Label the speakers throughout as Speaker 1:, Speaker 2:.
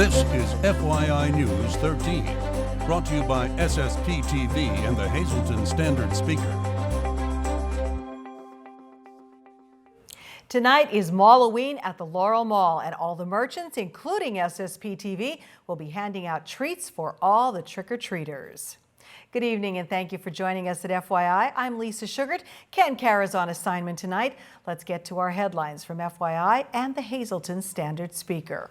Speaker 1: This is FYI News 13, brought to you by SSPTV and the Hazleton Standard Speaker.
Speaker 2: Tonight is Malloween at the Laurel Mall, and all the merchants, including SSPTV, will be handing out treats for all the trick-or-treaters. Good evening and thank you for joining us at FYI. I'm Lisa Sugart. Ken Kara's on assignment tonight. Let's get to our headlines from FYI and the Hazleton Standard Speaker.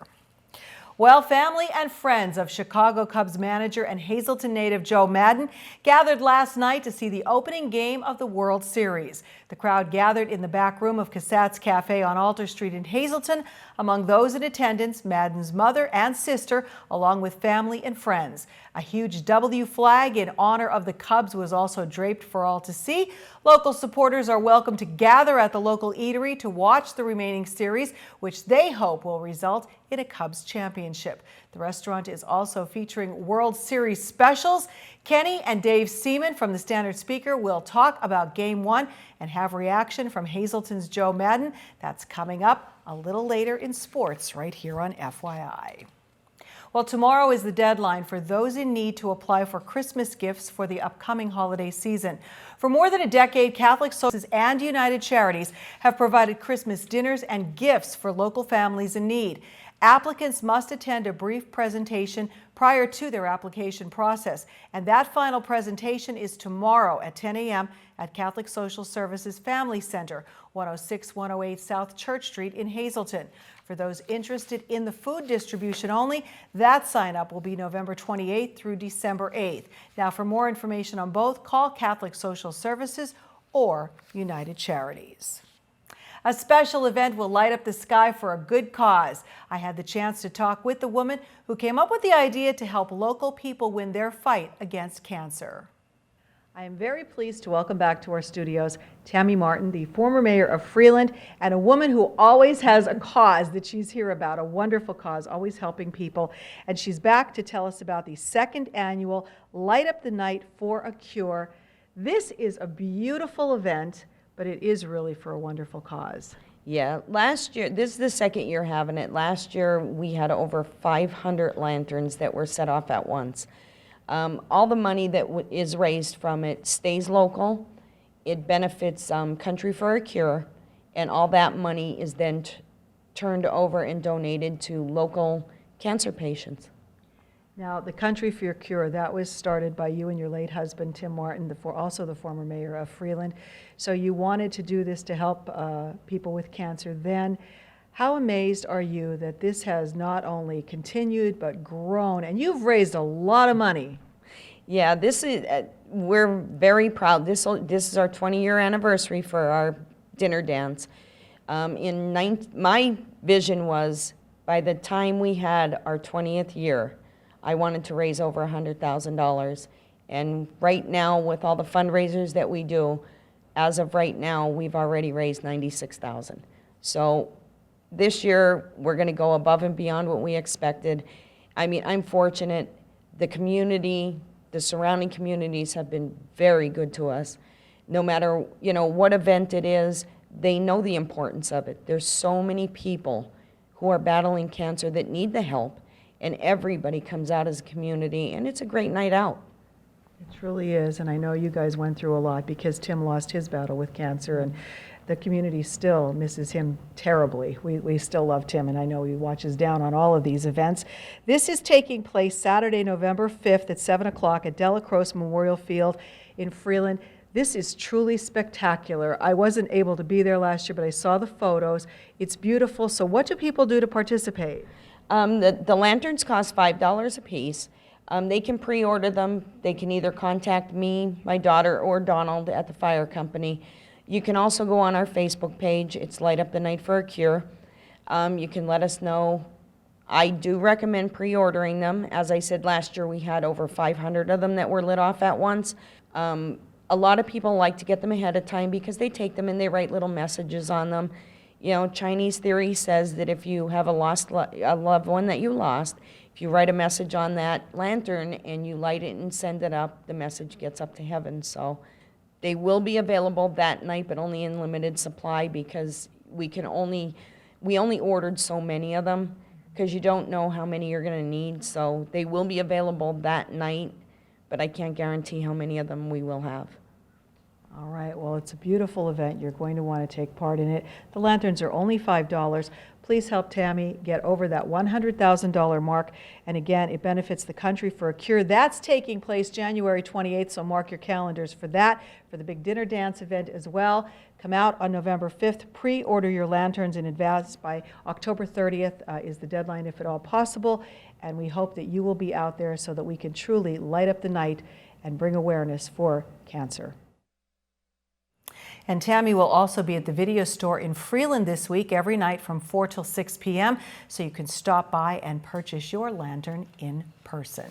Speaker 2: Well, family and friends of Chicago Cubs manager and Hazleton native Joe Maddon gathered last night to see the opening game of the World Series. The crowd gathered in the back room of Cassatt's Cafe on Alter Street in Hazleton. Among those in attendance, Maddon's mother and sister, along with family and friends. A huge W flag in honor of the Cubs was also draped for all to see. Local supporters are welcome to gather at the local eatery to watch the remaining series, which they hope will result in a Cubs championship. The restaurant is also featuring World Series specials. Kenny and Dave Seaman from the Standard Speaker will talk about Game 1 and have reaction from Hazleton's Joe Maddon. That's coming up a little later in sports right here on FYI. Well, tomorrow is the deadline for those in need to apply for Christmas gifts for the upcoming holiday season. For more than a decade, Catholic Services and United Charities have provided Christmas dinners and gifts for local families in need. Applicants must attend a brief presentation prior to their application process, and that final presentation is tomorrow at 10 a.m. at Catholic Social Services Family Center, 106-108 South Church Street in Hazleton. For those interested in the food distribution only, that sign-up will be November 28th through December 8th. Now, for more information on both, call Catholic Social Services or United Charities. A special event will light up the sky for a good cause. I had the chance to talk with the woman who came up with the idea to help local people win their fight against cancer. I am very pleased to welcome back to our studios Tammy Martin, the former mayor of Freeland, and a woman who always has a cause that she's here about, a wonderful cause, always helping people. And she's back to tell us about the second annual Light Up the Night for a Cure. This is a beautiful event, but it is really for a wonderful cause.
Speaker 3: Yeah, last year, this is the second year having it. Last year we had over 500 lanterns that were set off at once. All the money that is raised from it stays local. It benefits Country for a Cure, and all that money is then turned over and donated to local cancer patients.
Speaker 2: Now, the Country for a Cure, that was started by you and your late husband, Tim Martin, also the former mayor of Freeland. So you wanted to do this to help people with cancer then. How amazed are you that this has not only continued but grown, and you've raised a lot of money?
Speaker 3: Yeah, this is, we're very proud. This is our 20-year anniversary for our dinner dance. My vision was, by the time we had our 20th year, I wanted to raise over $100,000. And right now, with all the fundraisers that we do, as of right now, we've already raised $96,000. So this year, we're going to go above and beyond what we expected. I mean, I'm fortunate. The community, the surrounding communities have been very good to us. No matter, what event it is, they know the importance of it. There's so many people who are battling cancer that need the help, and everybody comes out as a community, and it's a great night out.
Speaker 2: It truly is, and I know you guys went through a lot because Tim lost his battle with cancer, and the community still misses him terribly. We still love Tim, and I know he watches down on all of these events. This is taking place Saturday, November 5th at 7 o'clock at Delacroix Memorial Field in Freeland. This is truly spectacular. I wasn't able to be there last year, but I saw the photos. It's beautiful. So what do people do to participate?
Speaker 3: The lanterns cost $5 a piece. They can pre-order them. They can either contact me, my daughter, or Donald at the fire company. You can also go on our Facebook page. It's Light Up the Night for a Cure. You can let us know. I do recommend pre-ordering them. As I said, last year we had over 500 of them that were lit off at once. A lot of people like to get them ahead of time because they take them and they write little messages on them. Chinese theory says that if you have a loved one that you lost, if you write a message on that lantern and you light it and send it up, the message gets up to heaven. So they will be available that night, but only in limited supply because we only ordered so many of them because you don't know how many you're going to need. So they will be available that night, but I can't guarantee how many of them we will have.
Speaker 2: All right, well, it's a beautiful event. You're going to want to take part in it. The lanterns are only $5. Please help Tammy get over that $100,000 mark. And again, it benefits the country for a cure. That's taking place January 28th, so mark your calendars for that, for the big dinner dance event as well. Come out on November 5th. Pre-order your lanterns in advance by October 30th is the deadline, if at all possible. And we hope that you will be out there so that we can truly light up the night and bring awareness for cancer. And Tammy will also be at the video store in Freeland this week, every night from 4 till 6 p.m., so you can stop by and purchase your lantern in person.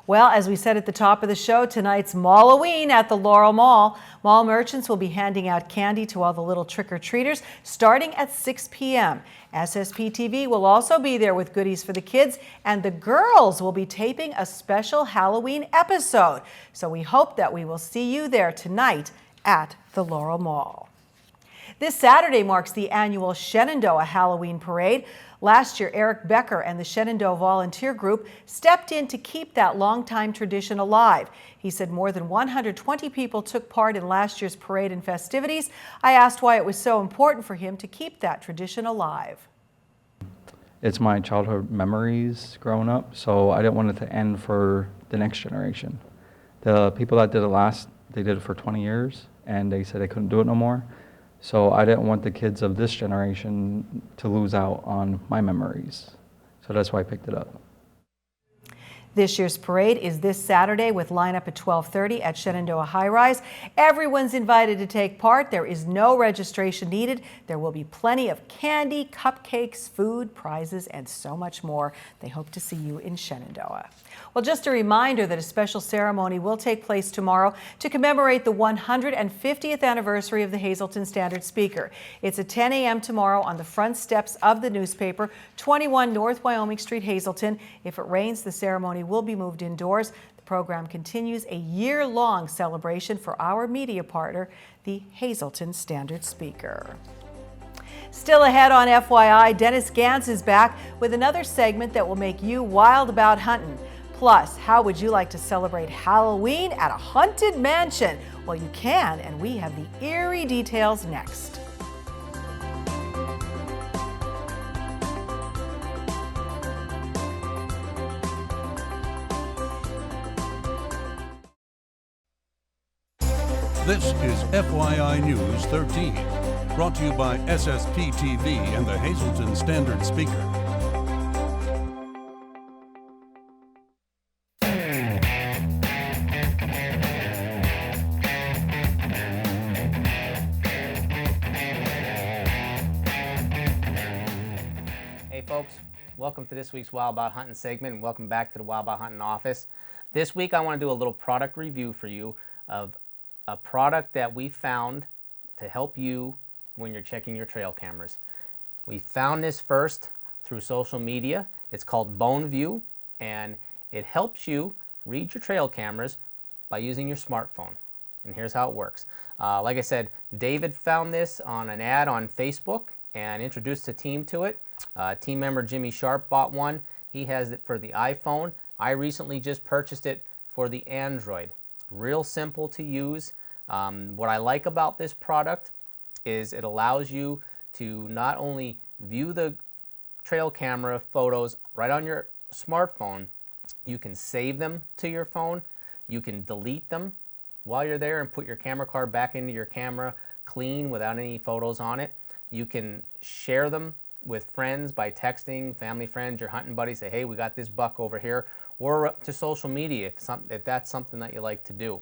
Speaker 2: Well, as we said at the top of the show, tonight's Malloween at the Laurel Mall. Mall merchants will be handing out candy to all the little trick-or-treaters starting at 6 p.m. SSPTV will also be there with goodies for the kids, and the girls will be taping a special Halloween episode. So we hope that we will see you there tonight at the Laurel Mall. This Saturday marks the annual Shenandoah Halloween Parade. Last year, Eric Becker and the Shenandoah Volunteer Group stepped in to keep that longtime tradition alive. He said more than 120 people took part in last year's parade and festivities. I asked why it was so important for him to keep that tradition alive.
Speaker 4: It's my childhood memories growing up, so I didn't want it to end for the next generation. The people that did it last, they did it for 20 years, and they said they couldn't do it no more. So I didn't want the kids of this generation to lose out on my memories. So that's why I picked it up.
Speaker 2: This year's parade is this Saturday with lineup at 12:30 at Shenandoah High Rise. Everyone's invited to take part. There is no registration needed. There will be plenty of candy, cupcakes, food, prizes, and so much more. They hope to see you in Shenandoah. Well, just a reminder that a special ceremony will take place tomorrow to commemorate the 150th anniversary of the Hazleton Standard Speaker. It's at 10 a.m. tomorrow on the front steps of the newspaper, 21 North Wyoming Street, Hazleton. If it rains, the ceremony will be moved indoors. The program continues a year-long celebration for our media partner, the Hazleton Standard Speaker. Still ahead on FYI, Dennis Gans is back with another segment that will make you wild about hunting. Plus, how would you like to celebrate Halloween at a haunted mansion? Well, you can, and we have the eerie details next.
Speaker 1: This is FYI News 13, brought to you by SSPTV and the Hazleton Standard Speaker.
Speaker 5: Hey folks, welcome to this week's Wild About Hunting segment, and welcome back to the Wild About Hunting office. This week I want to do a little product review for you of a product that we found to help you when you're checking your trail cameras. We found this first through social media. It's called Bone View, and it helps you read your trail cameras by using your smartphone. And here's how it works. Like I said, David found this on an ad on Facebook and introduced the team to it. Team member Jimmy Sharp bought one. He has it for the iPhone. I recently just purchased it for the Android. Real simple to use. What I like about this product is it allows you to not only view the trail camera photos right on your smartphone, you can save them to your phone, you can delete them while you're there and put your camera card back into your camera clean without any photos on it. You can share them with friends by texting, family, friends, your hunting buddies, say, hey, we got this buck over here, or to social media if that's something that you like to do.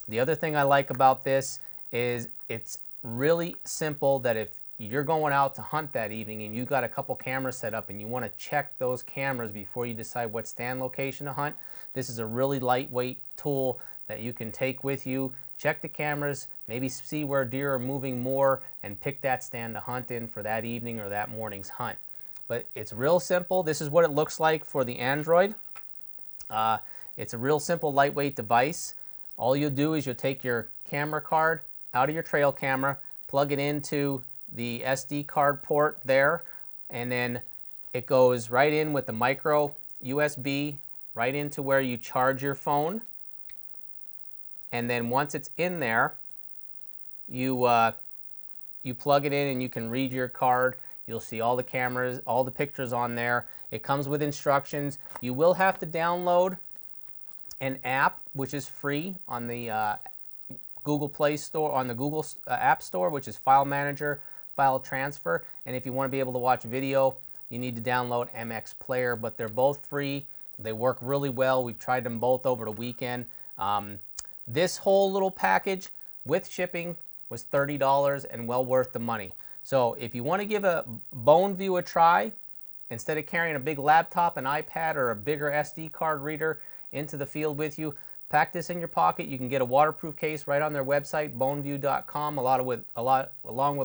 Speaker 5: The other thing I like about this is it's really simple that if you're going out to hunt that evening and you got a couple cameras set up and you want to check those cameras before you decide what stand location to hunt, this is a really lightweight tool that you can take with you, check the cameras, maybe see where deer are moving more, and pick that stand to hunt in for that evening or that morning's hunt. But it's real simple. This is what it looks like for the Android. It's a real simple, lightweight device. All you'll do is you'll take your camera card out of your trail camera, plug it into the SD card port there, and then It goes right in with the micro USB, right into where you charge your phone. And then once it's in there, you plug it in and you can read your card. You'll see all the cameras, all the pictures on there. It comes with instructions. You will have to download an app, which is free on the Google Play Store, on the Google App Store, which is File Manager, File Transfer. And if you want to be able to watch video, you need to download MX Player, but they're both free. They work really well. We've tried them both over the weekend. This whole little package with shipping was $30 and well worth the money. So if you want to give a BoneView a try, instead of carrying a big laptop, an iPad, or a bigger SD card reader into the field with you, pack this in your pocket. You can get a waterproof case right on their website, boneview.com, along with a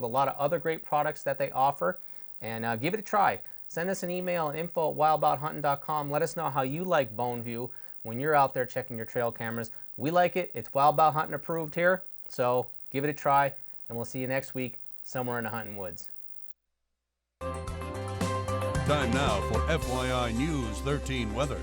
Speaker 5: lot of other great products that they offer. And give it a try. Send us an email at info@wildaboutHunting.com. Let us know how you like BoneView when you're out there checking your trail cameras. We like it. It's Wild About Hunting approved here. So give it a try, and we'll see you next week somewhere in the hunting woods.
Speaker 1: Time now for FYI News 13 weather.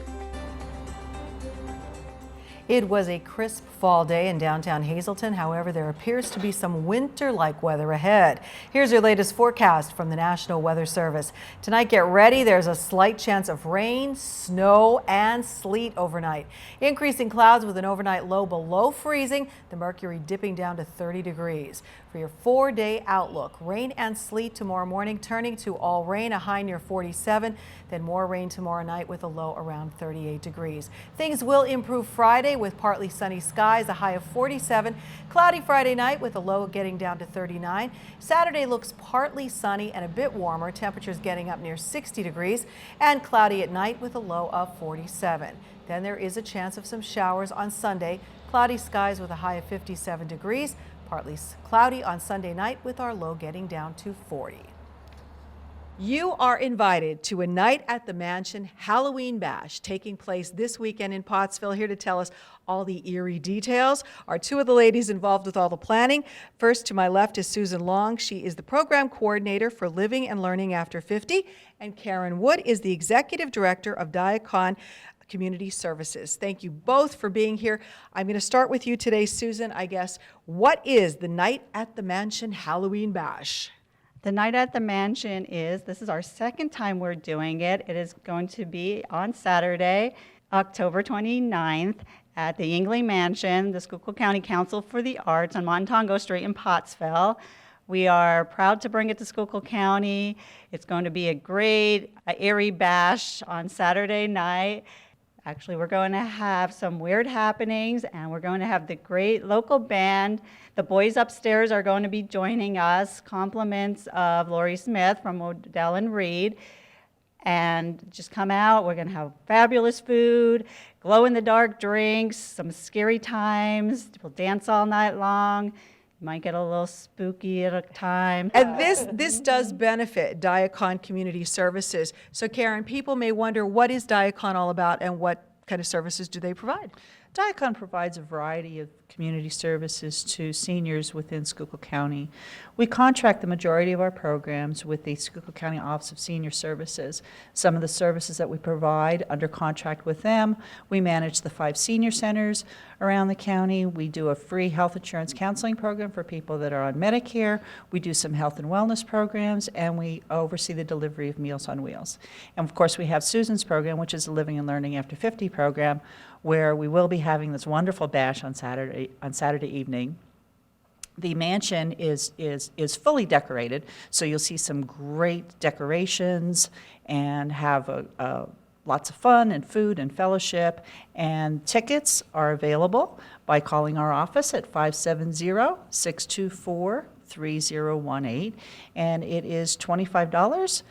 Speaker 2: It was a crisp fall day in downtown Hazleton. However, there appears to be some winter-like weather ahead. Here's your latest forecast from the National Weather Service. Tonight, get ready. There's a slight chance of rain, snow, and sleet overnight. Increasing clouds with an overnight low below freezing, the mercury dipping down to 30 degrees. For your 4-day outlook, rain and sleet tomorrow morning, turning to all rain, a high near 47. Then more rain tomorrow night with a low around 38 degrees. Things will improve Friday with partly sunny skies, a high of 47. Cloudy Friday night with a low getting down to 39. Saturday looks partly sunny and a bit warmer, temperatures getting up near 60 degrees, and cloudy at night with a low of 47. Then there is a chance of some showers on Sunday. Cloudy skies with a high of 57 degrees. Partly cloudy on Sunday night with our low getting down to 40. You are invited to a Night at the Mansion Halloween Bash taking place this weekend in Pottsville. Here to tell us all the eerie details are two of the ladies involved with all the planning. First, to my left is Susan Long. She is the program coordinator for Living and Learning After 50. And Karen Wood is the executive director of Diacon Community Services. Thank you both for being here. I'm going to start with you today, Susan. I guess, what is the Night at the Mansion Halloween Bash?
Speaker 6: The Night at the Mansion this is our second time we're doing it. It is going to be on Saturday, October 29th at the Yingling Mansion, the Schuylkill County Council for the Arts on Montongo Street in Pottsville. We are proud to bring it to Schuylkill County. It's going to be a great, airy bash on Saturday night. Actually, we're going to have some weird happenings, and we're going to have the great local band. The boys upstairs are going to be joining us, compliments of Lori Smith from Odell and Reed. And just come out. We're going to have fabulous food, glow-in-the-dark drinks, some scary times. We'll dance all night long. Might get a little spooky at a time.
Speaker 2: And this does benefit Diacon Community Services. So Karen, people may wonder, what is Diacon all about and what kind of services do they provide?
Speaker 7: Diacon provides a variety of community services to seniors within Schuylkill County. We contract the majority of our programs with the Schuylkill County Office of Senior Services. Some of the services that we provide under contract with them, we manage the 5 senior centers around the county. We do a free health insurance counseling program for people that are on Medicare. We do some health and wellness programs, and we oversee the delivery of Meals on Wheels. And of course, we have Susan's program, which is a Living and Learning After 50 program, where we will be having this wonderful bash on Saturday evening. The mansion is fully decorated, so you'll see some great decorations and have lots of fun and food and fellowship. And tickets are available by calling our office at 570-624-3018, and it is $25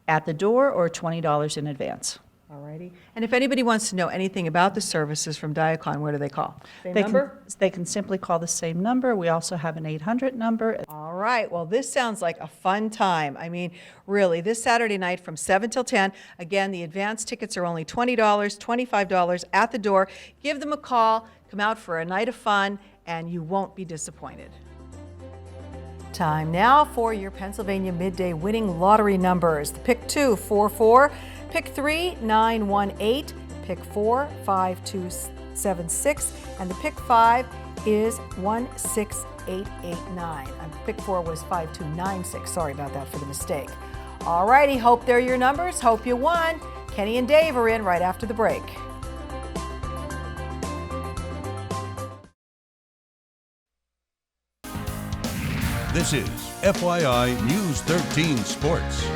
Speaker 7: at the door or $20 in advance.
Speaker 2: Alrighty. And if anybody wants to know anything about the services from Diacon, where do they call?
Speaker 7: They can simply call the same number. We also have an 800 number.
Speaker 2: All right. Well, this sounds like a fun time. I mean, really, this Saturday night from 7 till 10. Again, the advance tickets are only $20, $25 at the door. Give them a call. Come out for a night of fun, and you won't be disappointed. Time now for your Pennsylvania Midday winning lottery numbers. The pick 2, 44, pick 3, 918, pick 4, 5276, and the pick 5 is 16889. Pick 4 was 5296. Sorry about that for the mistake. All righty, hope they're your numbers. Hope you won. Kenny and Dave are in right after the break.
Speaker 1: This is FYI News 13 Sports.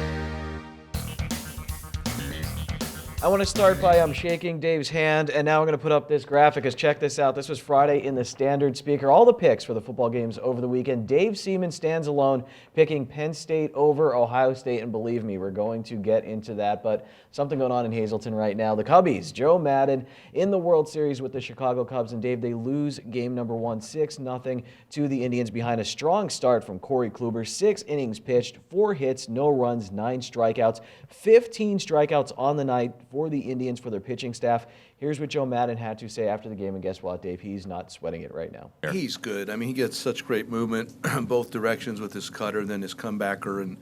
Speaker 8: I want to start by shaking Dave's hand, and now I'm going to put up this graphic. Because check this out. This was Friday in the Standard Speaker. All the picks for the football games over the weekend. Dave Seaman stands alone, picking Penn State over Ohio State, and believe me, we're going to get into that. But something going on in Hazleton right now. The Cubbies, Joe Madden, in the World Series with the Chicago Cubs, and Dave, they lose game number 1, 6-0 to the Indians behind a strong start from Corey Kluber. 6 innings pitched, 4 hits, no runs, 9 strikeouts, 15 strikeouts on the night for the Indians, for their pitching staff. Here's what Joe Madden had to say after the game, and guess what, Dave? He's not sweating it right now.
Speaker 9: He's good. I mean, he gets such great movement both directions with his cutter and then his comebacker, and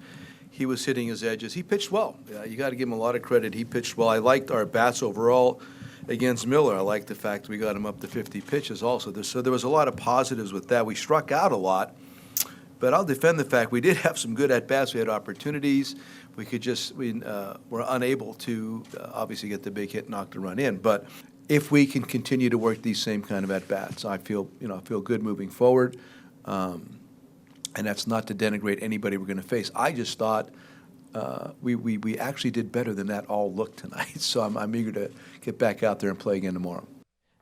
Speaker 9: he was hitting his edges. He pitched well. You got to give him a lot of credit. He pitched well. I liked our bats overall against Miller. I liked the fact we got him up to 50 pitches also. So there was a lot of positives with that. We struck out a lot, but I'll defend the fact we did have some good at-bats. We had opportunities. We were unable to obviously get the big hit, knock the run in. But if we can continue to work these same kind of at-bats, I feel good moving forward. And that's not to denigrate anybody we're going to face. I just thought we actually did better than that all looked tonight. So I'm eager to get back out there and play again tomorrow.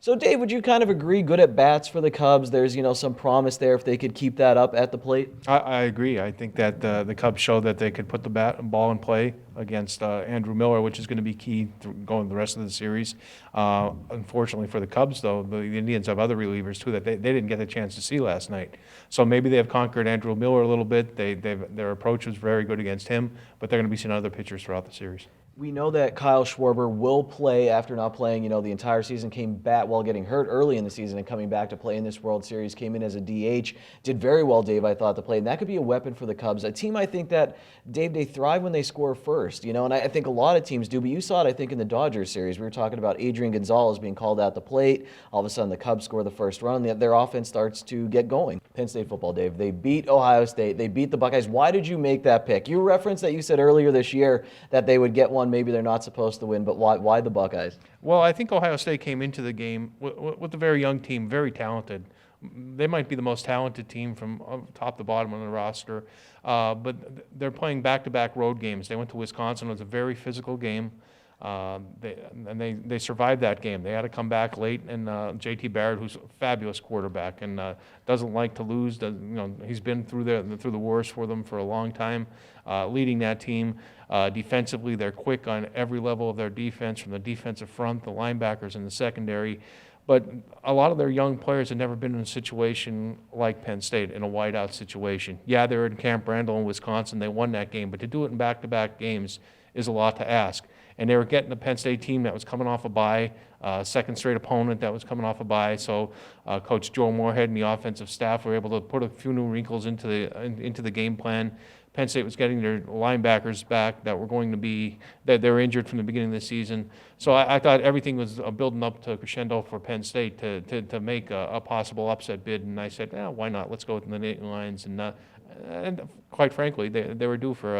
Speaker 8: So, Dave, would you kind of agree, good at bats for the Cubs? There's, some promise there if they could keep that up at the plate?
Speaker 10: I agree. I think that the Cubs showed that they could put the ball in play against Andrew Miller, which is going to be key going the rest of the series. Unfortunately for the Cubs, though, the Indians have other relievers, too, that they didn't get a chance to see last night. So maybe they have conquered Andrew Miller a little bit. Their approach was very good against him, but they're going to be seeing other pitchers throughout the series.
Speaker 8: We know that Kyle Schwarber will play after not playing, the entire season, came back while getting hurt early in the season and coming back to play in this World Series, came in as a DH, did very well, Dave, I thought, to play, and that could be a weapon for the Cubs. A team, I think that, Dave, they thrive when they score first, and I think a lot of teams do, but you saw it, I think, in the Dodgers series. We were talking about Adrian Gonzalez being called out the plate. All of a sudden, the Cubs score the first run, their offense starts to get going. Penn State football, Dave, they beat Ohio State, they beat the Buckeyes. Why did you make that pick? You referenced that you said earlier this year that they would get one, maybe they're not supposed to win, but why the Buckeyes?
Speaker 10: Well, I think Ohio State came into the game with a very young team, very talented. They might be the most talented team from top to bottom on the roster, but they're playing back-to-back road games. They went to Wisconsin. It was a very physical game. They survived that game. They had to come back late, and J.T. Barrett, who's a fabulous quarterback and doesn't like to lose, he's been through the worst for them for a long time, leading that team. Defensively, they're quick on every level of their defense, from the defensive front, the linebackers, and the secondary. But a lot of their young players have never been in a situation like Penn State, in a whiteout situation. Yeah, they were in Camp Randall in Wisconsin. They won that game. But to do it in back-to-back games is a lot to ask. And they were getting the Penn State team that was coming off a bye, second straight opponent that was coming off a bye. So Coach Joe Moorhead and the offensive staff were able to put a few new wrinkles into the game plan. Penn State was getting their linebackers back that they were injured from the beginning of the season. So I thought everything was building up to crescendo for Penn State to make a possible upset bid. And I said, why not? Let's go with the Nittany Lions. And quite frankly, they were due for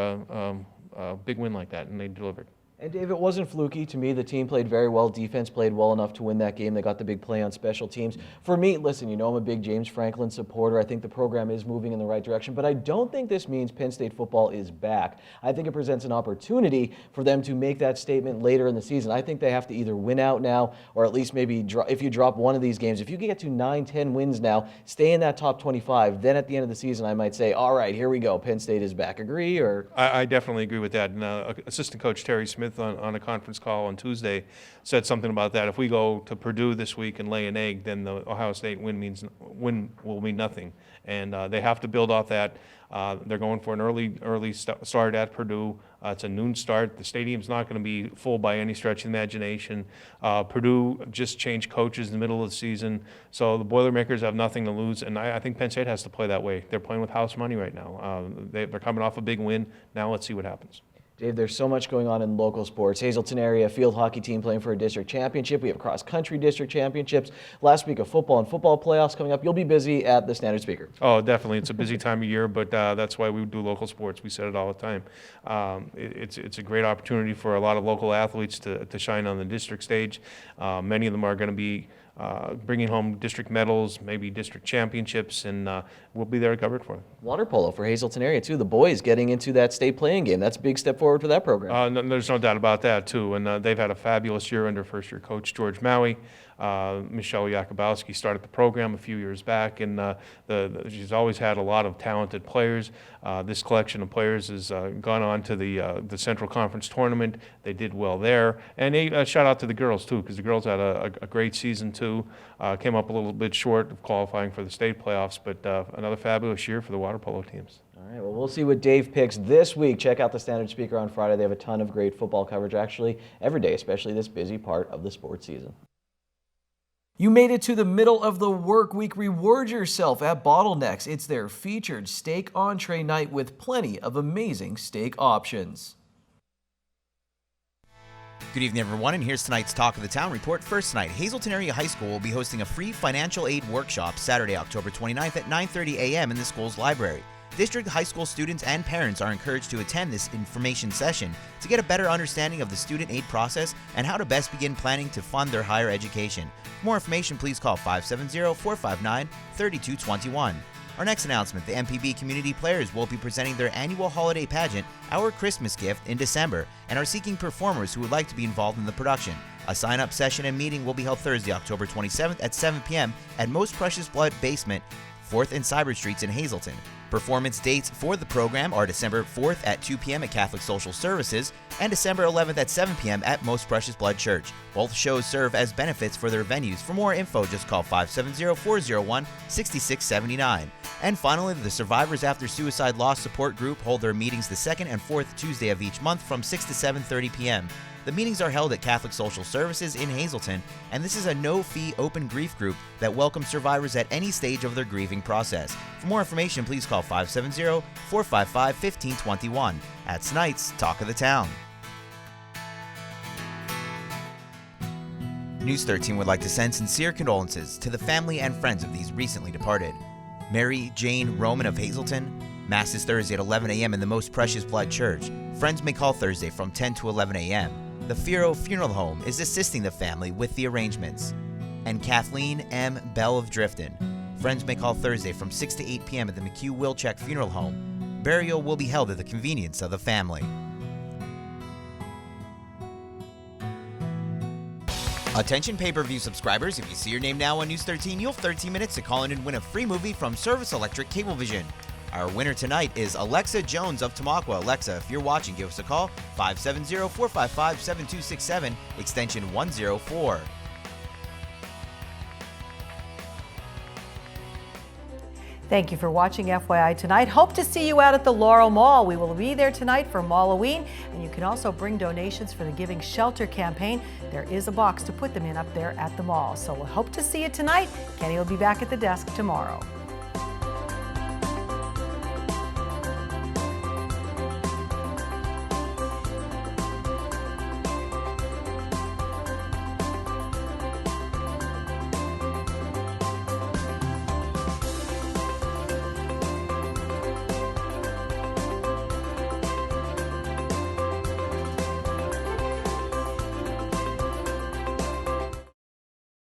Speaker 10: a big win like that, and they delivered.
Speaker 8: And Dave, it wasn't fluky. To me, the team played very well. Defense played well enough to win that game. They got the big play on special teams. For me, listen, I'm a big James Franklin supporter. I think the program is moving in the right direction, but I don't think this means Penn State football is back. I think it presents an opportunity for them to make that statement later in the season. I think they have to either win out now, or at least maybe if you drop one of these games, if you can get to 9-10 wins now, stay in that top 25, then at the end of the season, I might say, all right, here we go. Penn State is back. Agree? Or
Speaker 10: I definitely agree with that. And Assistant Coach Terry Smith Smith on a conference call on Tuesday said something about that. If we go to Purdue this week and lay an egg, then the Ohio State win will mean nothing. And they have to build off that. They're going for an early start at Purdue. It's a noon start. The stadium's not going to be full by any stretch of the imagination. Purdue just changed coaches in the middle of the season, so the Boilermakers have nothing to lose, and I think Penn State has to play that way. They're playing with house money right now. They're coming off a big win. Now let's see what happens.
Speaker 8: Dave, there's so much going on in local sports. Hazleton area field hockey team playing for a district championship. We have cross-country district championships. Last week of football and football playoffs coming up. You'll be busy at the Standard Speaker.
Speaker 10: Oh, definitely. It's a busy time of year, but that's why we do local sports. We said it all the time. It's a great opportunity for a lot of local athletes to shine on the district stage. Many of them are going to be bringing home district medals, maybe district championships, and we'll be there covered for them.
Speaker 8: Water polo for Hazleton area, too. The boys getting into that state playing game. That's a big step forward for that program.
Speaker 10: There's no doubt about that, too. And they've had a fabulous year under first-year coach George Maui. Michelle Yakubowski started the program a few years back, and she's always had a lot of talented players. This collection of players has gone on to the Central Conference tournament. They did well there. And a shout out to the girls, too, because the girls had a great season, too. Came up a little bit short of qualifying for the state playoffs, but another fabulous year for the water polo teams.
Speaker 8: All right, well, we'll see what Dave picks this week. Check out the Standard Speaker on Friday. They have a ton of great football coverage, actually, every day, especially this busy part of the sports season. You made it to the middle of the work week. Reward yourself at Bottlenecks. It's their featured steak entree night with plenty of amazing steak options.
Speaker 11: Good evening, everyone, and here's tonight's Talk of the Town report. First tonight, Hazleton Area High School will be hosting a free financial aid workshop Saturday, October 29th at 9:30 a.m. in the school's library. District high school students and parents are encouraged to attend this information session to get a better understanding of the student aid process and how to best begin planning to fund their higher education. For more information, please call 570-459-3221. Our next announcement, the MPB Community Players will be presenting their annual holiday pageant, Our Christmas Gift, in December, and are seeking performers who would like to be involved in the production. A sign-up session and meeting will be held Thursday, October 27th at 7 p.m. at Most Precious Blood Basement, 4th and Cyber Streets in Hazleton. Performance dates for the program are December 4th at 2 p.m. at Catholic Social Services and December 11th at 7 p.m. at Most Precious Blood Church. Both shows serve as benefits for their venues. For more info, just call 570-401-6679. And finally, the Survivors After Suicide Loss Support Group hold their meetings the second and fourth Tuesday of each month from 6 to 7:30 p.m. The meetings are held at Catholic Social Services in Hazleton, and this is a no-fee open grief group that welcomes survivors at any stage of their grieving process. For more information, please call 570-455-1521. That's tonight's Talk of the Town. News 13 would like to send sincere condolences to the family and friends of these recently departed. Mary Jane Roman of Hazleton. Mass is Thursday at 11 a.m. in the Most Precious Blood Church. Friends may call Thursday from 10 to 11 a.m. The Firo Funeral Home is assisting the family with the arrangements. And Kathleen M. Bell of Drifton. Friends may call Thursday from 6 to 8 p.m. at the McHugh Wilczek Funeral Home. Burial will be held at the convenience of the family. Attention pay-per-view subscribers, if you see your name now on News 13, you'll have 13 minutes to call in and win a free movie from Service Electric Cablevision. Our winner tonight is Alexa Jones of Tamaqua. Alexa, if you're watching, give us a call, 570-455-7267, extension 104.
Speaker 2: Thank you for watching FYI tonight. Hope to see you out at the Laurel Mall. We will be there tonight for Malloween, and you can also bring donations for the Giving Shelter campaign. There is a box to put them in up there at the mall. So we'll hope to see you tonight. Kenny will be back at the desk tomorrow.